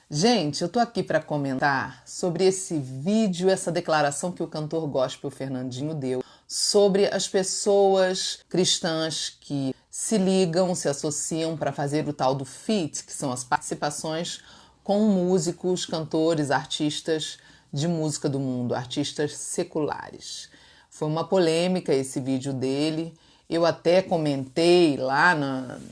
Gente, eu tô aqui para comentar sobre esse vídeo, essa declaração que o cantor gospel Fernandinho deu sobre as pessoas cristãs que se ligam, se associam para fazer o tal do feat, que são as participações com músicos, cantores, artistas de música do mundo, artistas seculares. Foi uma polêmica esse vídeo dele. Eu até comentei lá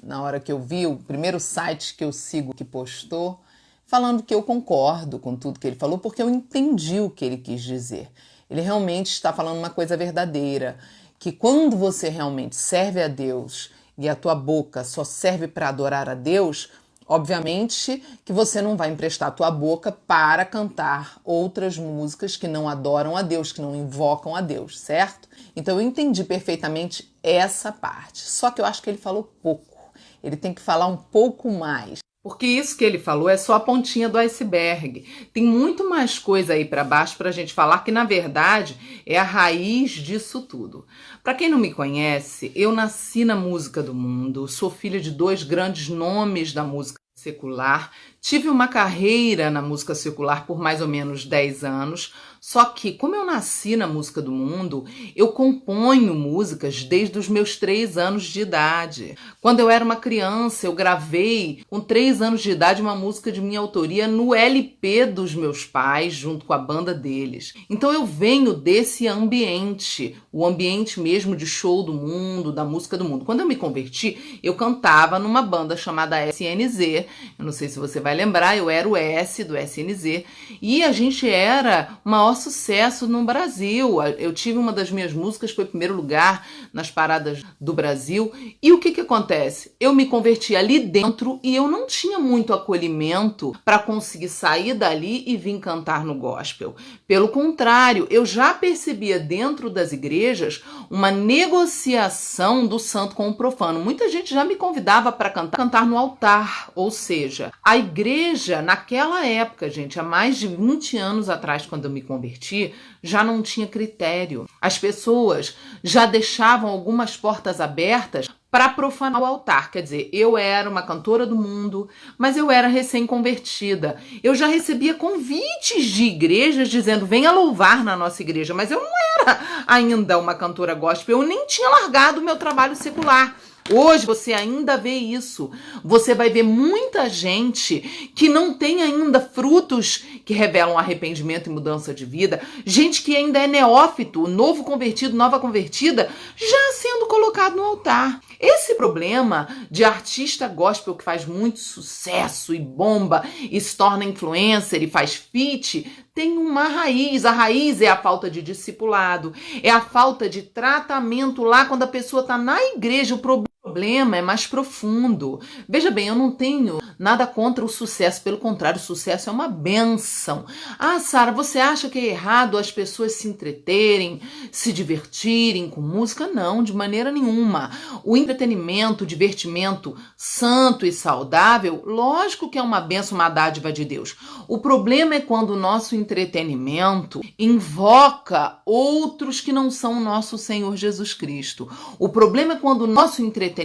na hora que eu vi, o primeiro site que eu sigo que postou, falando que eu concordo com tudo que ele falou, porque eu entendi o que ele quis dizer. Ele realmente está falando uma coisa verdadeira, que quando você realmente serve a Deus e a tua boca só serve para adorar a Deus, obviamente que você não vai emprestar a tua boca para cantar outras músicas que não adoram a Deus, que não invocam a Deus, certo? Então eu entendi perfeitamente essa parte. Só que eu acho que ele falou pouco. Ele tem que falar um pouco mais. Porque isso que ele falou é só a pontinha do iceberg. Tem muito mais coisa aí para baixo para a gente falar, que na verdade é a raiz disso tudo. Para quem não me conhece, eu nasci na música do mundo, sou filha de dois grandes nomes da música secular, tive uma carreira na música secular por mais ou menos 10 anos, só que como eu nasci na música do mundo, eu componho músicas desde os meus 3 anos de idade. Quando eu era uma criança, eu gravei com 3 anos de idade uma música de minha autoria no LP dos meus pais, junto com a banda deles. Então eu venho desse ambiente, o ambiente mesmo de show do mundo, da música do mundo. Quando eu me converti, eu cantava numa banda chamada SNZ. Eu não sei se você vai lembrar, eu era o S do SNZ. E a gente era o maior sucesso no Brasil. Eu tive uma das minhas músicas, foi primeiro lugar nas paradas do Brasil. E o que acontece? Eu me converti ali dentro e eu não tinha muito acolhimento para conseguir sair dali e vir cantar no gospel. Pelo contrário, eu já percebia dentro das igrejas uma negociação do santo com o profano. Muita gente já me convidava para cantar no altar, ou seja, a igreja naquela época, gente, há mais de 20 anos atrás, quando eu me converti, já não tinha critério. As pessoas já deixavam algumas portas abertas para profanar o altar. Quer dizer, eu era uma cantora do mundo, mas eu era recém-convertida. Eu já recebia convites de igrejas dizendo, venha louvar na nossa igreja, mas eu não era ainda uma cantora gospel, eu nem tinha largado o meu trabalho secular. Hoje você ainda vê isso. Você vai ver muita gente que não tem ainda frutos que revelam arrependimento e mudança de vida. Gente que ainda é neófito, novo convertido, nova convertida, já sendo colocado no altar. Esse problema de artista gospel que faz muito sucesso e bomba e se torna influencer e faz feat, tem uma raiz. A raiz é a falta de discipulado, é a falta de tratamento lá quando a pessoa está na igreja. O problema é mais profundo. Veja bem, eu não tenho nada contra o sucesso, pelo contrário, o sucesso é uma bênção. Ah, Sara, você acha que é errado as pessoas se entreterem, se divertirem com música? Não, de maneira nenhuma. O entretenimento, o divertimento santo e saudável, lógico que é uma bênção, uma dádiva de Deus. O problema é quando o nosso entretenimento invoca outros que não são o nosso Senhor Jesus Cristo. O problema é quando o nosso entretenimento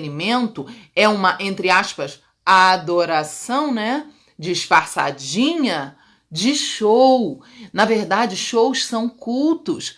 é uma, entre aspas, adoração, né? Disfarçadinha de show. Na verdade, shows são cultos.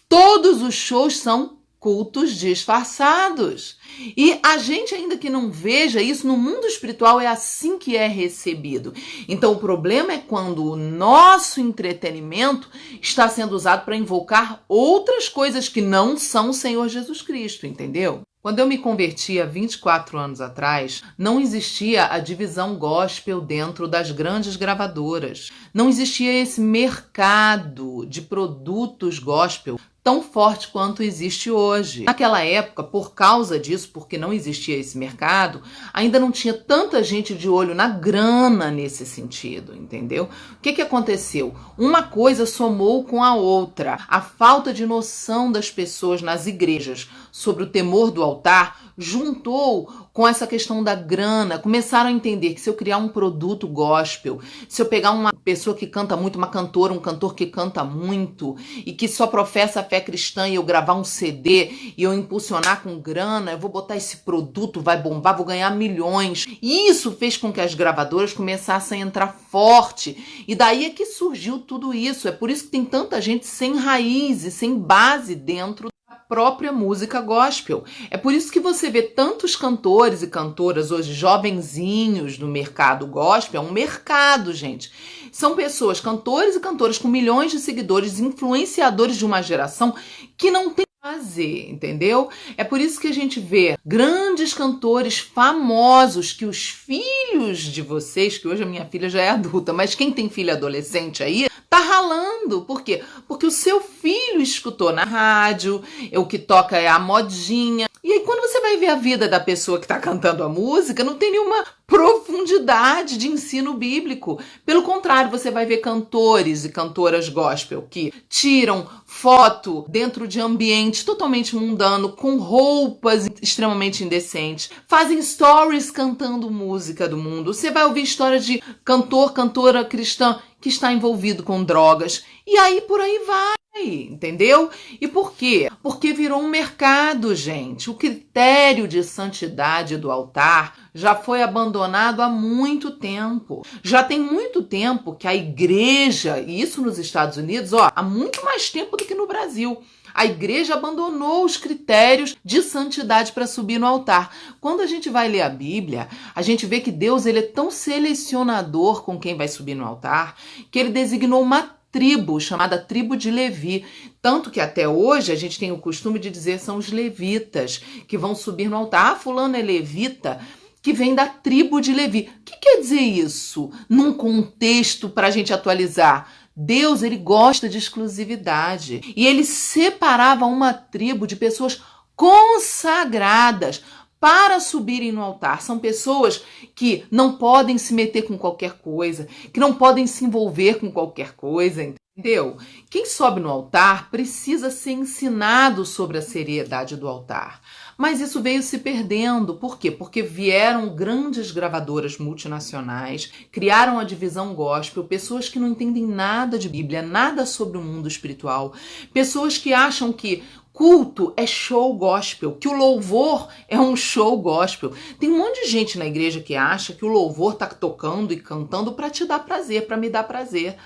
Todos os shows são cultos disfarçados. E a gente, ainda que não veja isso, no mundo espiritual é assim que é recebido. Então o problema é quando o nosso entretenimento está sendo usado para invocar outras coisas que não são o Senhor Jesus Cristo, entendeu? Quando eu me converti há 24 anos atrás, não existia a divisão gospel dentro das grandes gravadoras. Não existia esse mercado de produtos gospel tão forte quanto existe hoje. Naquela época, por causa disso, porque não existia esse mercado, ainda não tinha tanta gente de olho na grana nesse sentido, entendeu? O que aconteceu? Uma coisa somou com a outra. A falta de noção das pessoas nas igrejas sobre o temor do altar juntou com essa questão da grana, começaram a entender que se eu criar um produto gospel, se eu pegar uma pessoa que canta muito, uma cantora, um cantor que canta muito e que só professa a fé cristã e eu gravar um CD e eu impulsionar com grana, eu vou botar esse produto, vai bombar, vou ganhar milhões. E isso fez com que as gravadoras começassem a entrar forte. E daí é que surgiu tudo isso. É por isso que tem tanta gente sem raiz e sem base dentro própria música gospel. É por isso que você vê tantos cantores e cantoras hoje jovenzinhos no mercado gospel. É um mercado, gente. São pessoas, cantores e cantoras com milhões de seguidores, influenciadores de uma geração que não tem fazer, entendeu? É por isso que a gente vê grandes cantores famosos que os filhos de vocês, que hoje a minha filha já é adulta, mas quem tem filho adolescente aí, tá ralando. Por quê? Porque o seu filho escutou na rádio, o que toca é a modinha. E aí quando você vai ver a vida da pessoa que tá cantando a música, não tem nenhuma profundidade de ensino bíblico. Pelo contrário, você vai ver cantores e cantoras gospel que tiram foto dentro de ambiente totalmente mundano, com roupas extremamente indecentes, fazem stories cantando música do mundo. Você vai ouvir histórias de cantor, cantora cristã que está envolvido com drogas. E aí por aí vai. Entendeu? E por quê? Porque virou um mercado, gente. O critério de santidade do altar já foi abandonado há muito tempo. Já tem muito tempo que a igreja, e isso nos Estados Unidos, há muito mais tempo do que no Brasil, a igreja abandonou os critérios de santidade para subir no altar. Quando a gente vai ler a Bíblia, a gente vê que Deus ele é tão selecionador com quem vai subir no altar, que ele designou uma tribo chamada tribo de Levi, tanto que até hoje a gente tem o costume de dizer são os levitas que vão subir no altar. Fulano é levita, que vem da tribo de Levi. O que quer dizer isso? Num contexto para a gente atualizar, Deus ele gosta de exclusividade e ele separava uma tribo de pessoas consagradas para subirem no altar. São pessoas que não podem se meter com qualquer coisa, que não podem se envolver com qualquer coisa, entendeu? Quem sobe no altar precisa ser ensinado sobre a seriedade do altar. Mas isso veio se perdendo. Por quê? Porque vieram grandes gravadoras multinacionais, criaram a divisão gospel, pessoas que não entendem nada de Bíblia, nada sobre o mundo espiritual, pessoas que acham que culto é show gospel, que o louvor é um show gospel. Tem um monte de gente na igreja que acha que o louvor tá tocando e cantando para te dar prazer, para me dar prazer.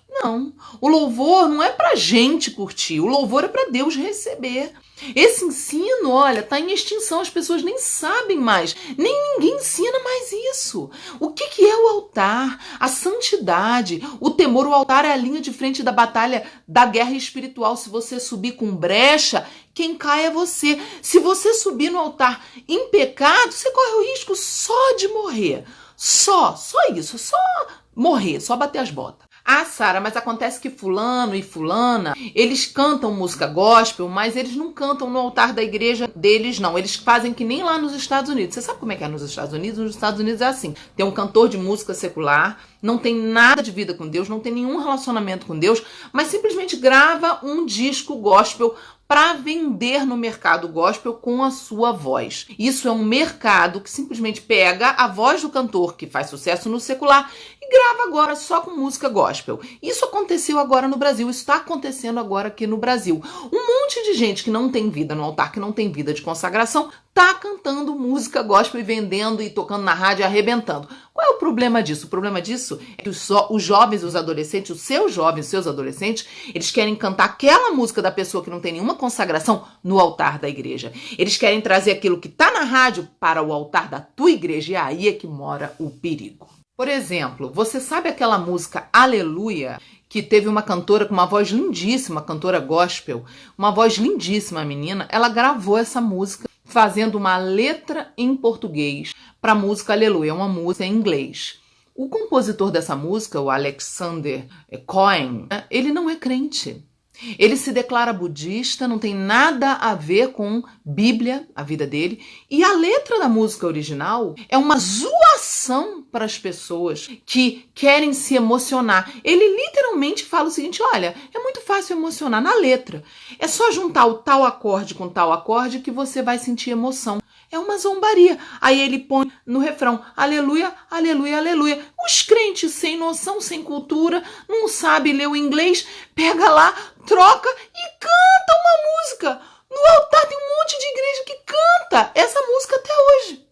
Não, o louvor não é pra gente curtir, o louvor é para Deus receber. Esse ensino, olha, tá em extinção, as pessoas nem sabem mais, nem ninguém ensina mais isso. O que é o altar? A santidade, o temor. O altar é a linha de frente da batalha, da guerra espiritual. Se você subir com brecha, quem cai é você. Se você subir no altar em pecado, você corre o risco só de morrer. Só isso, só morrer, só bater as botas. Ah, Sara, mas acontece que fulano e fulana, eles cantam música gospel, mas eles não cantam no altar da igreja deles, não. Eles fazem que nem lá nos Estados Unidos. Você sabe como é que é nos Estados Unidos? Nos Estados Unidos é assim. Tem um cantor de música secular, não tem nada de vida com Deus, não tem nenhum relacionamento com Deus, mas simplesmente grava um disco gospel para vender no mercado gospel com a sua voz. Isso é um mercado que simplesmente pega a voz do cantor que faz sucesso no secular e grava agora só com música gospel. Isso aconteceu agora no Brasil, isso está acontecendo agora aqui no Brasil. Um monte de gente que não tem vida no altar, que não tem vida de consagração, tá cantando música gospel e vendendo e tocando na rádio e arrebentando. Qual é o problema disso? O problema disso é que os jovens, os adolescentes, os seus jovens, os seus adolescentes, eles querem cantar aquela música da pessoa que não tem nenhuma consagração no altar da igreja. Eles querem trazer aquilo que tá na rádio para o altar da tua igreja, e aí é que mora o perigo. Por exemplo, você sabe aquela música Aleluia, que teve uma cantora com uma voz lindíssima, cantora gospel, uma voz lindíssima, a menina, ela gravou essa música fazendo uma letra em português para a música Aleluia, uma música em inglês. O compositor dessa música, o Alexander Cohen, ele não é crente. Ele se declara budista, não tem nada a ver com Bíblia, a vida dele. E a letra da música original é uma zoação para as pessoas que querem se emocionar. Ele literalmente fala o seguinte, olha, é muito fácil emocionar na letra. É só juntar o tal acorde com tal acorde que você vai sentir emoção. É uma zombaria. Aí ele põe no refrão, aleluia, aleluia, aleluia. Os crentes sem noção, sem cultura, não sabem ler o inglês, pega lá, troca e canta uma música. No altar tem um monte de igreja que canta essa música até hoje.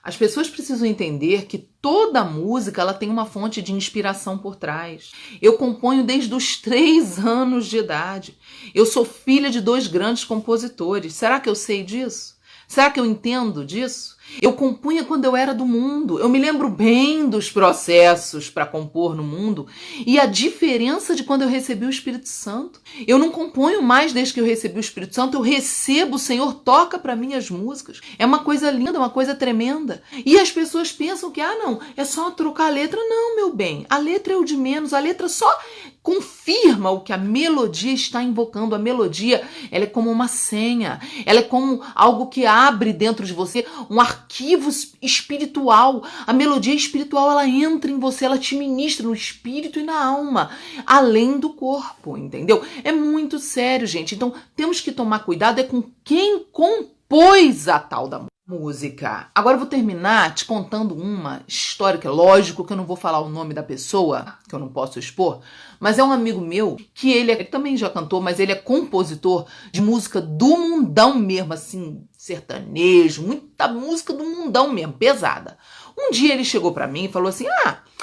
As pessoas precisam entender que toda música ela tem uma fonte de inspiração por trás. Eu componho desde os 3 anos de idade. Eu sou filha de 2 grandes compositores. Será que eu sei disso? Será que eu entendo disso? Eu compunha quando eu era do mundo. Eu me lembro bem dos processos para compor no mundo e a diferença de quando eu recebi o Espírito Santo. Eu não componho mais desde que eu recebi o Espírito Santo. Eu recebo, o Senhor toca para mim as músicas. É uma coisa linda, uma coisa tremenda. E as pessoas pensam que, não, é só trocar a letra. Não, meu bem, a letra é o de menos. A letra só confirma o que a melodia está invocando. A melodia, ela é como uma senha. Ela é como algo que abre dentro de você um arquivo espiritual. A melodia espiritual, ela entra em você, ela te ministra no espírito e na alma, além do corpo, entendeu? É muito sério, gente. Então, temos que tomar cuidado com quem compôs a tal da música. Agora eu vou terminar te contando uma história, que é lógico que eu não vou falar o nome da pessoa, que eu não posso expor, mas é um amigo meu, que ele também já cantou, mas ele é compositor de música do mundão mesmo, assim, sertanejo, muita música do mundão mesmo, pesada. Um dia ele chegou pra mim e falou assim,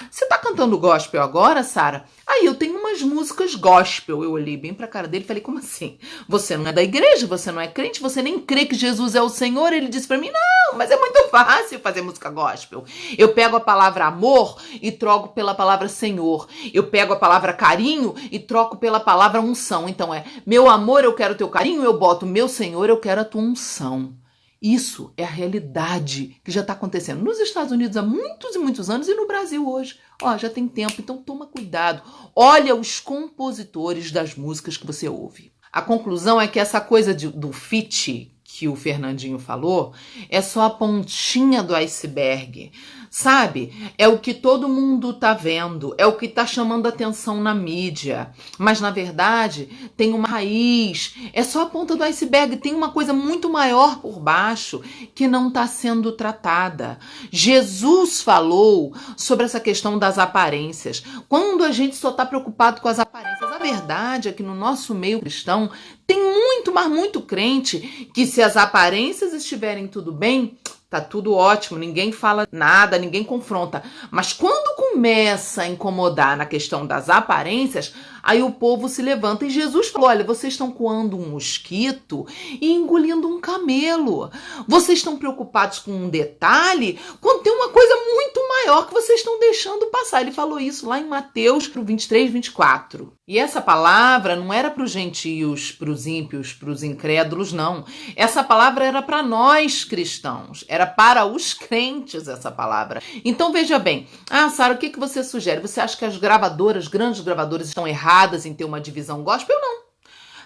você tá cantando gospel agora, Sara? Aí eu tenho umas músicas gospel. Eu olhei bem pra cara dele e falei, como assim? Você não é da igreja, você não é crente, você nem crê que Jesus é o Senhor? Ele disse pra mim, não, mas é muito fácil fazer música gospel. Eu pego a palavra amor e troco pela palavra Senhor. Eu pego a palavra carinho e troco pela palavra unção. Então meu amor, eu quero teu carinho, eu boto meu Senhor, eu quero a tua unção. Isso é a realidade que já está acontecendo nos Estados Unidos há muitos e muitos anos e no Brasil hoje. Já tem tempo, então toma cuidado. Olha os compositores das músicas que você ouve. A conclusão é que essa coisa do feat que o Fernandinho falou é só a pontinha do iceberg. Sabe? É o que todo mundo tá vendo, é o que tá chamando atenção na mídia. Mas, na verdade, tem uma raiz, é só a ponta do iceberg, tem uma coisa muito maior por baixo que não está sendo tratada. Jesus falou sobre essa questão das aparências. Quando a gente só está preocupado com as aparências, a verdade é que no nosso meio cristão tem muito, mas muito crente que se as aparências estiverem tudo bem, tá tudo ótimo, ninguém fala nada, ninguém confronta. Mas quando começa a incomodar na questão das aparências, aí o povo se levanta. E Jesus falou, olha, vocês estão coando um mosquito e engolindo um camelo. Vocês estão preocupados com um detalhe quando tem uma coisa muito maior que vocês estão deixando passar. Ele falou isso lá em Mateus 23, 24. E essa palavra não era para os gentios, para os ímpios, para os incrédulos, não. Essa palavra era para nós cristãos. Era para os crentes essa palavra. Então veja bem, Sara, o que você sugere? Você acha que as gravadoras, grandes gravadoras, estão erradas em ter uma divisão gospel? Não.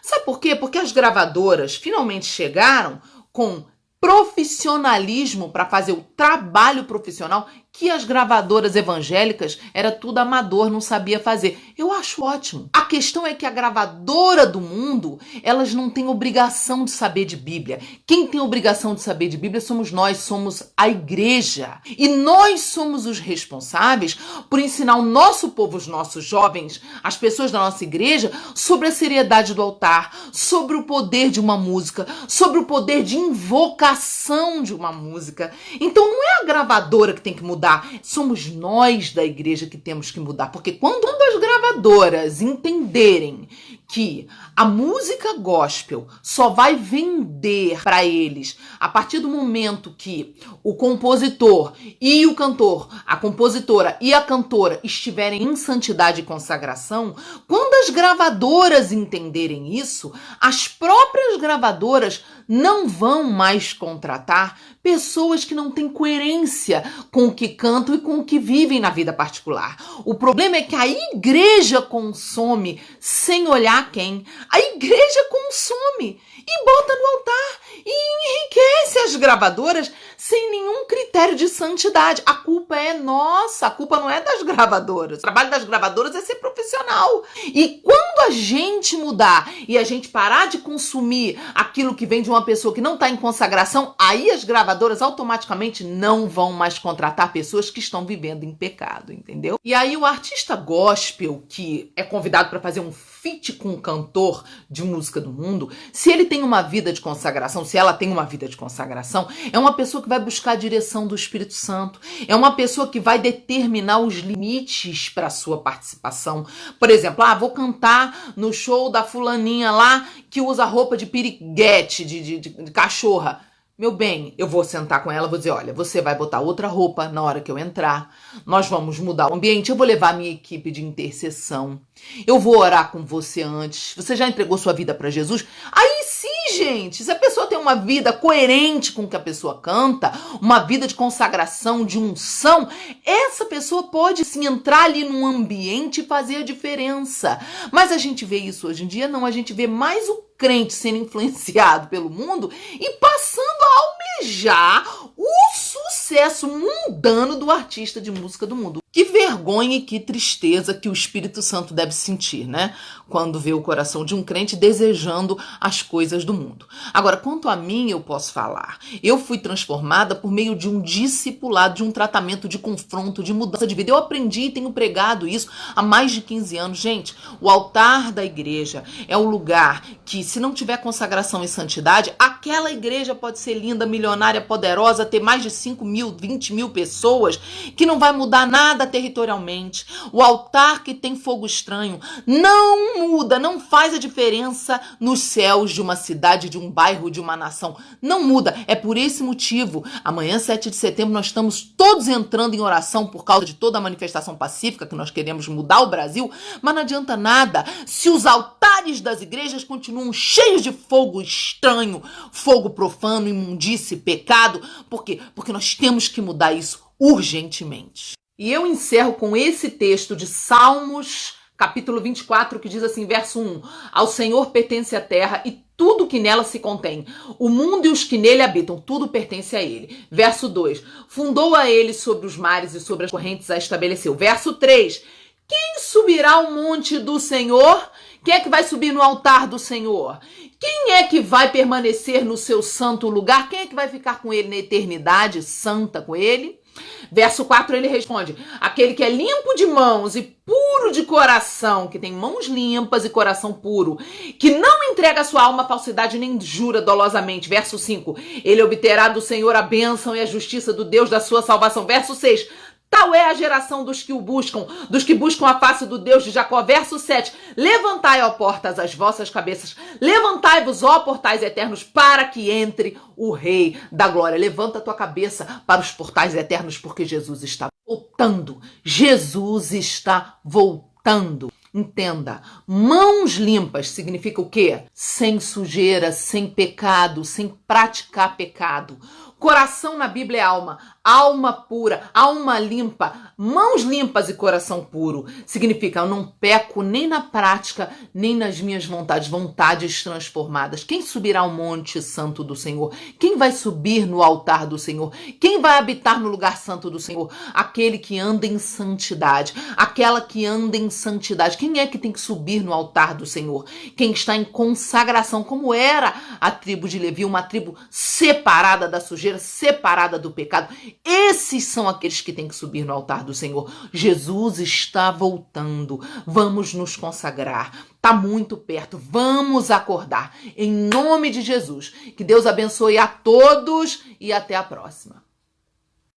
Sabe por quê? Porque as gravadoras finalmente chegaram com profissionalismo para fazer o trabalho profissional que as gravadoras evangélicas era tudo amador, não sabia fazer. Eu acho ótimo. A questão é que a gravadora do mundo, elas não têm obrigação de saber de Bíblia. Quem tem obrigação de saber de Bíblia somos nós, somos a igreja. E nós somos os responsáveis por ensinar o nosso povo, os nossos jovens, as pessoas da nossa igreja, sobre a seriedade do altar, sobre o poder de uma música, sobre o poder de invocação de uma música. Então não é a gravadora que tem que mudar, somos nós da igreja que temos que mudar, porque quando as gravadoras entenderem que a música gospel só vai vender para eles a partir do momento que o compositor e o cantor, a compositora e a cantora estiverem em santidade e consagração, quando as gravadoras entenderem isso, as próprias gravadoras não vão mais contratar pessoas que não têm coerência com o que cantam e com o que vivem na vida particular. O problema é que a igreja consome sem olhar quem. A igreja consome e bota no altar e enriquece as gravadoras sem nenhum critério de santidade. A culpa é nossa, a culpa não é das gravadoras. O trabalho das gravadoras é ser profissional. E quando a gente mudar e a gente parar de consumir aquilo que vem de uma pessoa que não está em consagração, aí as gravadoras automaticamente não vão mais contratar pessoas que estão vivendo em pecado, entendeu? E aí o artista gospel que é convidado para fazer um feat com um cantor de música do mundo, se ele tem uma vida de consagração, se ela tem uma vida de consagração, é uma pessoa que vai buscar a direção do Espírito Santo, é uma pessoa que vai determinar os limites para a sua participação. Por exemplo, vou cantar no show da fulaninha lá que usa roupa de piriguete, de cachorra. Meu bem, eu vou sentar com ela, vou dizer, olha, você vai botar outra roupa na hora que eu entrar, nós vamos mudar o ambiente, eu vou levar a minha equipe de intercessão, eu vou orar com você antes, você já entregou sua vida para Jesus? Aí sim, gente, se a pessoa tem uma vida coerente com o que a pessoa canta, uma vida de consagração, de unção, essa pessoa pode sim entrar ali num ambiente e fazer a diferença. Mas a gente vê isso hoje em dia? Não, a gente vê mais o crente sendo influenciado pelo mundo e passando a almejar o sucesso mundano do artista de música do mundo. Que vergonha e que tristeza que o Espírito Santo deve sentir, né? Quando vê o coração de um crente desejando as coisas do mundo. Agora, quanto a mim, eu posso falar. Eu fui transformada por meio de um discipulado, de um tratamento de confronto, de mudança de vida. Eu aprendi e tenho pregado isso há mais de 15 anos. Gente, o altar da igreja é o lugar que, se não tiver consagração e santidade, aquela igreja pode ser linda, milionária, poderosa, ter mais de 5 mil, 20 mil pessoas, que não vai mudar nada territorialmente. O altar que tem fogo estranho não muda, não faz a diferença nos céus de uma cidade, de um bairro, de uma nação. Não muda. É por esse motivo, amanhã, 7 de setembro, nós estamos todos entrando em oração por causa de toda a manifestação pacífica que nós queremos mudar o Brasil, mas não adianta nada se os altares das igrejas continuam cheios de fogo estranho, fogo profano, imundície, pecado. Por quê? Porque nós temos que mudar isso urgentemente. E eu encerro com esse texto de Salmos, capítulo 24, que diz assim, verso 1. Ao Senhor pertence a terra e tudo que nela se contém. O mundo e os que nele habitam, tudo pertence a ele. Verso 2. Fundou a ele sobre os mares e sobre as correntes a estabeleceu. Verso 3. Quem subirá ao monte do Senhor? Quem é que vai subir no altar do Senhor? Quem é que vai permanecer no seu santo lugar? Quem é que vai ficar com ele na eternidade santa com ele? Verso 4 ele responde, aquele que é limpo de mãos e puro de coração, que tem mãos limpas e coração puro, que não entrega a sua alma à falsidade nem jura dolosamente. Verso 5, ele obterá do Senhor a bênção e a justiça do Deus da sua salvação. Verso 6, tal é a geração dos que o buscam, dos que buscam a face do Deus de Jacó. Verso 7. Levantai, ó portas, as vossas cabeças. Levantai-vos, ó portais eternos, para que entre o Rei da Glória. Levanta a tua cabeça para os portais eternos, porque Jesus está voltando. Jesus está voltando. Entenda, mãos limpas significa o quê? Sem sujeira, sem pecado, sem praticar pecado. Coração na Bíblia é alma, alma pura, alma limpa, mãos limpas e coração puro. Significa eu não peco nem na prática, nem nas minhas vontades, vontades transformadas. Quem subirá ao monte santo do Senhor? Quem vai subir no altar do Senhor? Quem vai habitar no lugar santo do Senhor? Aquele que anda em santidade, aquela que anda em santidade. Quem é que tem que subir no altar do Senhor? Quem está em consagração, como era a tribo de Levi, uma tribo separada da sujeira, separada do pecado. Esses são aqueles que têm que subir no altar do Senhor. Jesus está voltando. Vamos nos consagrar. Está muito perto. Vamos acordar. Em nome de Jesus. Que Deus abençoe a todos e até a próxima.